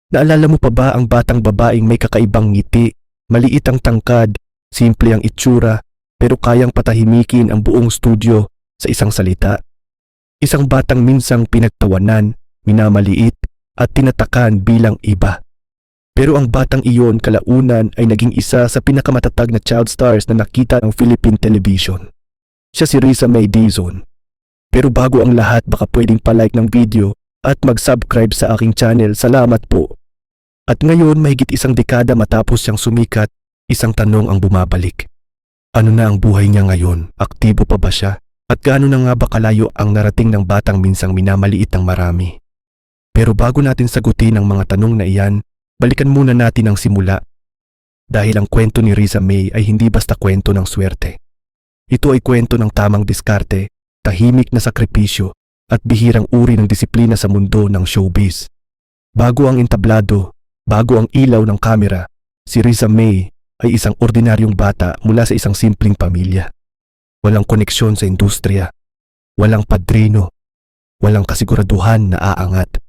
Naalala mo pa ba ang batang babaeng may kakaibang ngiti, maliit ang tangkad, simple ang itsura, pero kayang patahimikin ang buong studio sa isang salita? Isang batang minsang pinagtawanan, minamaliit, at tinatakan bilang iba. Pero ang batang iyon kalaunan ay naging isa sa pinakamatatag na child stars na nakita ng Philippine television. Siya si Risa May Dizon. Pero bago ang lahat, baka pwedeng palike ng video at mag-subscribe sa aking channel. Salamat po. At ngayon, mahigit isang dekada matapos siyang sumikat, isang tanong ang bumabalik. Ano na ang buhay niya ngayon? Aktibo pa ba siya? At gaano na nga ba kalayo ang narating ng batang minsang minamaliit ng marami? Pero bago natin sagutin ang mga tanong na iyan, balikan muna natin ang simula. Dahil ang kwento ni Risa May ay hindi basta kwento ng swerte. Ito ay kwento ng tamang diskarte, tahimik na sakripisyo, at bihirang uri ng disiplina sa mundo ng showbiz. Bago ang entablado, bago ang ilaw ng kamera, si Risa May ay isang ordinaryong bata mula sa isang simpleng pamilya. Walang koneksyon sa industriya, walang padrino, walang kasiguraduhan na aangat.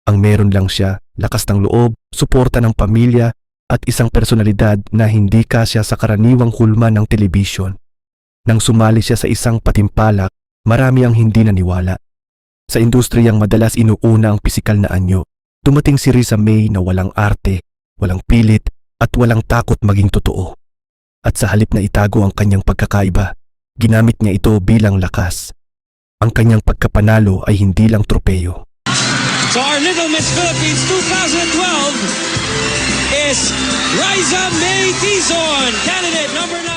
Ang meron lang siya, lakas ng loob, suporta ng pamilya, at isang personalidad na hindi kasya sa karaniwang hulma ng telebisyon. Nang sumali siya sa isang patimpalak, marami ang hindi naniwala. Sa industriyang madalas inuuna ang pisikal na anyo, dumating si Risa May na walang arte, walang pilit, at walang takot maging totoo. At sa halip na itago ang kanyang pagkakaiba, ginamit niya ito bilang lakas. Ang kanyang pagkapanalo ay hindi lang tropeyo. So our Little Miss Philippines 2012 is Risa May Dizon, candidate number 9.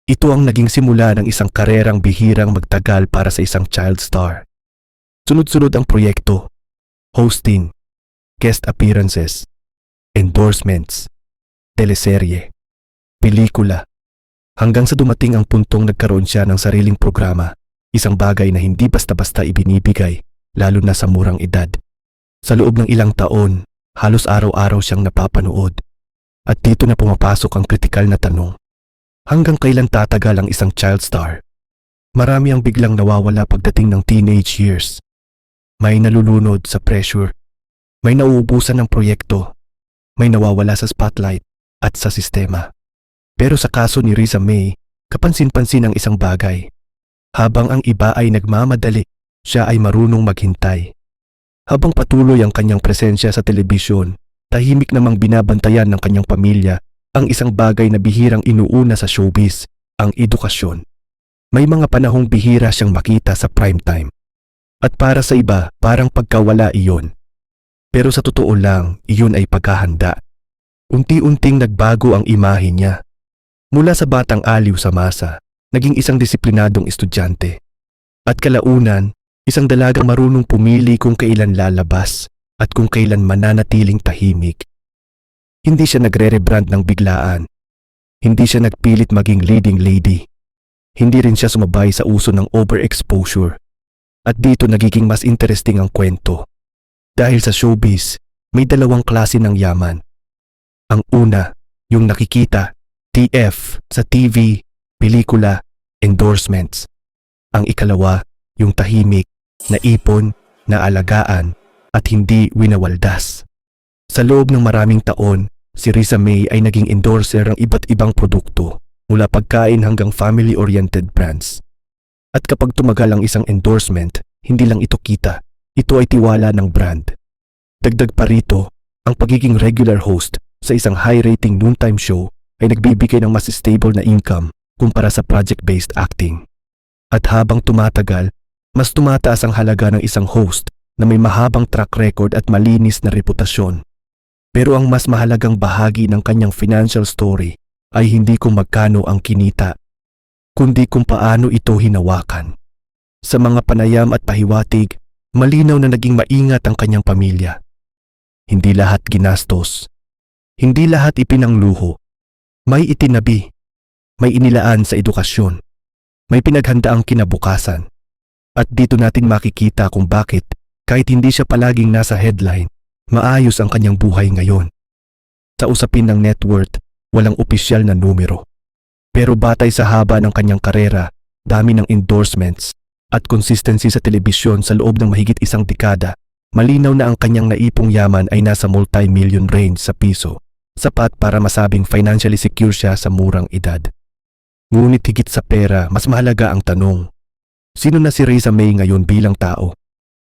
Ito ang naging simula ng isang karerang bihirang magtagal para sa isang child star. Sunod-sunod ang proyekto, hosting, guest appearances, endorsements, teleserye, pelikula, hanggang sa dumating ang puntong nagkaroon siya ng sariling programa, isang bagay na hindi basta-basta ibinibigay, lalo na sa murang edad. Sa loob ng ilang taon, halos araw-araw siyang napapanood. At dito na pumapasok ang kritikal na tanong. Hanggang kailan tatagal ang isang child star? Marami ang biglang nawawala pagdating ng teenage years. May nalulunod sa pressure, may nauubusan ng proyekto, may nawawala sa spotlight at sa sistema. Pero sa kaso ni Risa May, kapansin-pansin ang isang bagay. Habang ang iba ay nagmamadali, siya ay marunong maghintay. Habang patuloy ang kanyang presensya sa telebisyon, tahimik namang binabantayan ng kanyang pamilya ang isang bagay na bihirang inuuna sa showbiz, ang edukasyon. May mga panahong bihira siyang makita sa primetime. At para sa iba, parang pagkawala iyon. Pero sa totoo lang, iyon ay paghahanda. Unti-unting nagbago ang imahe niya. Mula sa batang aliw sa masa, naging isang disiplinadong estudyante. At kalaunan, isang dalagang marunong pumili kung kailan lalabas at kung kailan mananatiling tahimik. Hindi siya nagre-rebrand ng biglaan. Hindi siya nagpilit maging leading lady. Hindi rin siya sumabay sa uso ng overexposure. At dito nagiging mas interesting ang kwento. Dahil sa showbiz, may dalawang klase ng yaman. Ang una, yung nakikita, TF, sa TV, pelikula, endorsements. Ang ikalawa, yung tahimik, naipon, naalagaan, at hindi winawaldas. Sa loob ng maraming taon, si Risa May ay naging endorser ng iba't ibang produkto, mula pagkain hanggang family-oriented brands. At kapag tumagal ang isang endorsement, hindi lang ito kita, ito ay tiwala ng brand. Dagdag pa rito, ang pagiging regular host sa isang high-rating noontime show ay nagbibigay ng mas stable na income kumpara sa project-based acting. At habang tumatagal, mas tumataas ang halaga ng isang host na may mahabang track record at malinis na reputasyon. Pero ang mas mahalagang bahagi ng kanyang financial story ay hindi kung magkano ang kinita, kundi kung paano ito hinawakan. Sa mga panayam at pahiwatig, malinaw na naging maingat ang kanyang pamilya. Hindi lahat ginastos. Hindi lahat ipinangluho. May itinabi. May inilaan sa edukasyon. May pinaghanda ang kinabukasan. At dito natin makikita kung bakit, kahit hindi siya palaging nasa headline, maayos ang kanyang buhay ngayon. Sa usapin ng net worth, walang opisyal na numero. Pero batay sa haba ng kanyang karera, dami ng endorsements, at consistency sa telebisyon sa loob ng mahigit isang dekada, Malinaw na ang kanyang naipong yaman ay nasa multi-million range sa piso, sapat para masabing financially secure siya sa murang edad. Ngunit higit sa pera, mas mahalaga ang tanong, sino na si Reza May ngayon bilang tao?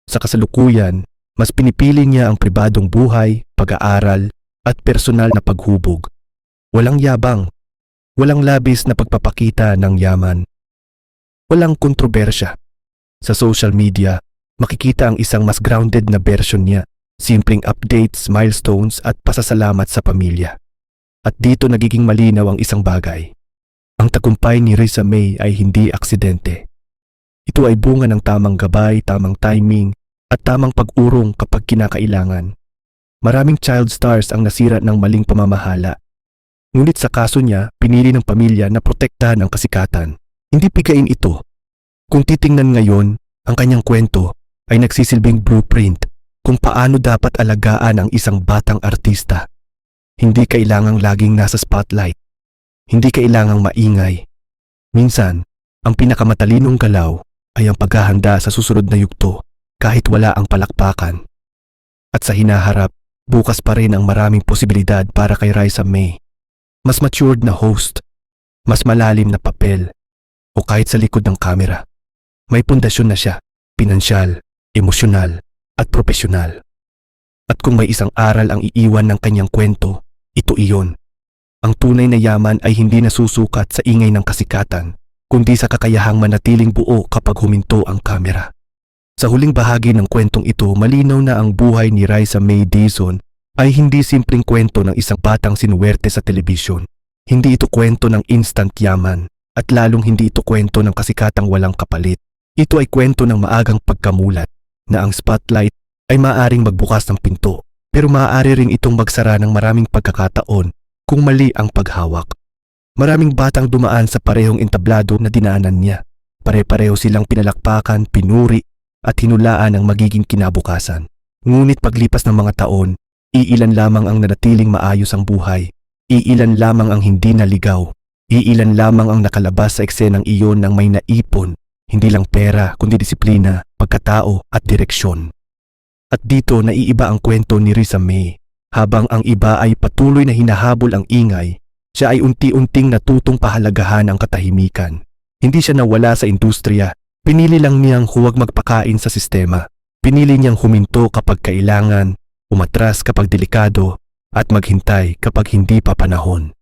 Sa kasalukuyan, mas pinipili niya ang pribadong buhay, pag-aaral, at personal na paghubog. Walang yabang, walang labis na pagpapakita ng yaman. Walang kontrobersya. Sa social media, makikita ang isang mas grounded na version niya, simpleng updates, milestones at pasasalamat sa pamilya. At dito nagiging malinaw ang isang bagay. Ang tagumpay ni Reza May ay hindi aksidente. Ito ay bunga ng tamang gabay, tamang timing, at tamang pag-urong kapag kinakailangan. Maraming child stars ang nasira ng maling pamamahala. Ngunit sa kaso niya, pinili ng pamilya na protektahan ang kasikatan. Hindi pigain ito. Kung titingnan ngayon, ang kanyang kwento ay nagsisilbing blueprint kung paano dapat alagaan ang isang batang artista. Hindi kailangang laging nasa spotlight. Hindi kailangang maingay. Minsan, ang pinakamatalinong galaw ay ang paghahanda sa susunod na yugto kahit wala ang palakpakan. At sa hinaharap, bukas pa rin ang maraming posibilidad para kay Reza May. Mas matured na host, mas malalim na papel, o kahit sa likod ng kamera. May pundasyon na siya, pinansyal, emosyonal, at profesional. At kung may isang aral ang iiwan ng kanyang kwento, ito iyon. Ang tunay na yaman ay hindi nasusukat sa ingay ng kasikatan, kundi sa kakayahang manatiling buo kapag huminto ang kamera. Sa huling bahagi ng kwentong ito, malinaw na ang buhay ni Reza May Dizon ay hindi simpleng kwento ng isang batang sinuwerte sa telebisyon. Hindi ito kwento ng instant yaman, at lalong hindi ito kwento ng kasikatang walang kapalit. Ito ay kwento ng maagang pagkamulat, na ang spotlight ay maaaring magbukas ng pinto, pero maaari ring itong magsara ng maraming pagkakataon kung mali ang paghawak. Maraming batang dumaan sa parehong entablado na dinaanan niya. Pare-pareho silang pinalakpakan, pinuri, at hinulaan ang magiging kinabukasan. Ngunit paglipas ng mga taon, iilan lamang ang nanatiling maayos ang buhay. Iilan lamang ang hindi naligaw. Iilan lamang ang nakalabas sa eksenang iyon ng may naipon, hindi lang pera kundi disiplina, pagkatao at direksyon. At dito naiiba ang kwento ni Reza May. Habang ang iba ay patuloy na hinahabol ang ingay, siya ay unti-unting natutong pahalagahan ang katahimikan. Hindi siya nawala sa industriya. Pinili lang niyang huwag magpakain sa sistema. Pinili niyang huminto kapag kailangan, umatras kapag delikado, at maghintay kapag hindi pa panahon.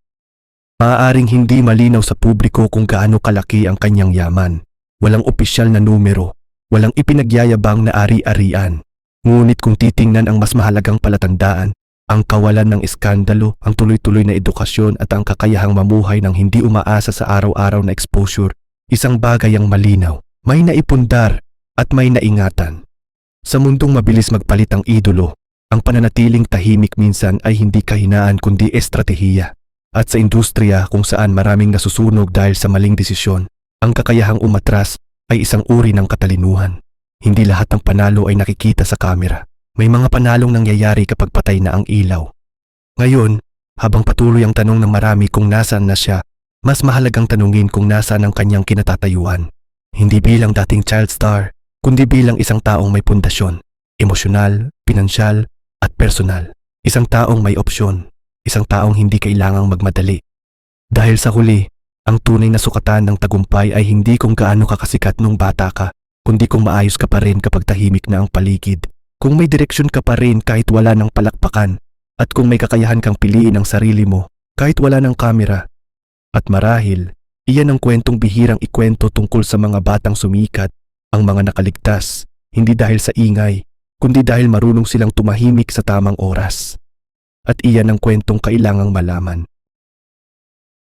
Maaaring hindi malinaw sa publiko kung gaano kalaki ang kanyang yaman. Walang opisyal na numero, walang ipinagyayabang na ari-arian. Ngunit kung titingnan ang mas mahalagang palatandaan, ang kawalan ng iskandalo, ang tuloy-tuloy na edukasyon at ang kakayahang mamuhay ng hindi umaasa sa araw-araw na exposure, isang bagay ang malinaw, may naipundar at may naingatan. Sa mundong mabilis magpalit ang idolo, ang pananatiling tahimik minsan ay hindi kahinaan kundi estratehiya. At sa industriya kung saan maraming nasusunog dahil sa maling desisyon, ang kakayahang umatras ay isang uri ng katalinuhan. Hindi lahat ng panalo ay nakikita sa kamera. May mga panalong nangyayari kapag patay na ang ilaw. Ngayon, habang patuloy ang tanong ng marami kung nasaan na siya, mas mahalagang tanungin kung nasaan ang kanyang kinatatayuan. Hindi bilang dating child star, kundi bilang isang taong may pundasyon, emosyonal, pinansyal, at personal. Isang taong may opsyon, isang taong hindi kailangang magmadali. Dahil sa huli, ang tunay na sukatan ng tagumpay ay hindi kung gaano kakasikat nung bata ka, kundi kung maayos ka pa rin kapag tahimik na ang paligid. Kung may direksyon ka pa rin kahit wala ng palakpakan, at kung may kakayahan kang piliin ang sarili mo kahit wala ng kamera. At marahil, iyan ang kwentong bihirang ikwento tungkol sa mga batang sumikat, ang mga nakaligtas, hindi dahil sa ingay, kundi dahil marunong silang tumahimik sa tamang oras. At iyan ang kwentong kailangang malaman.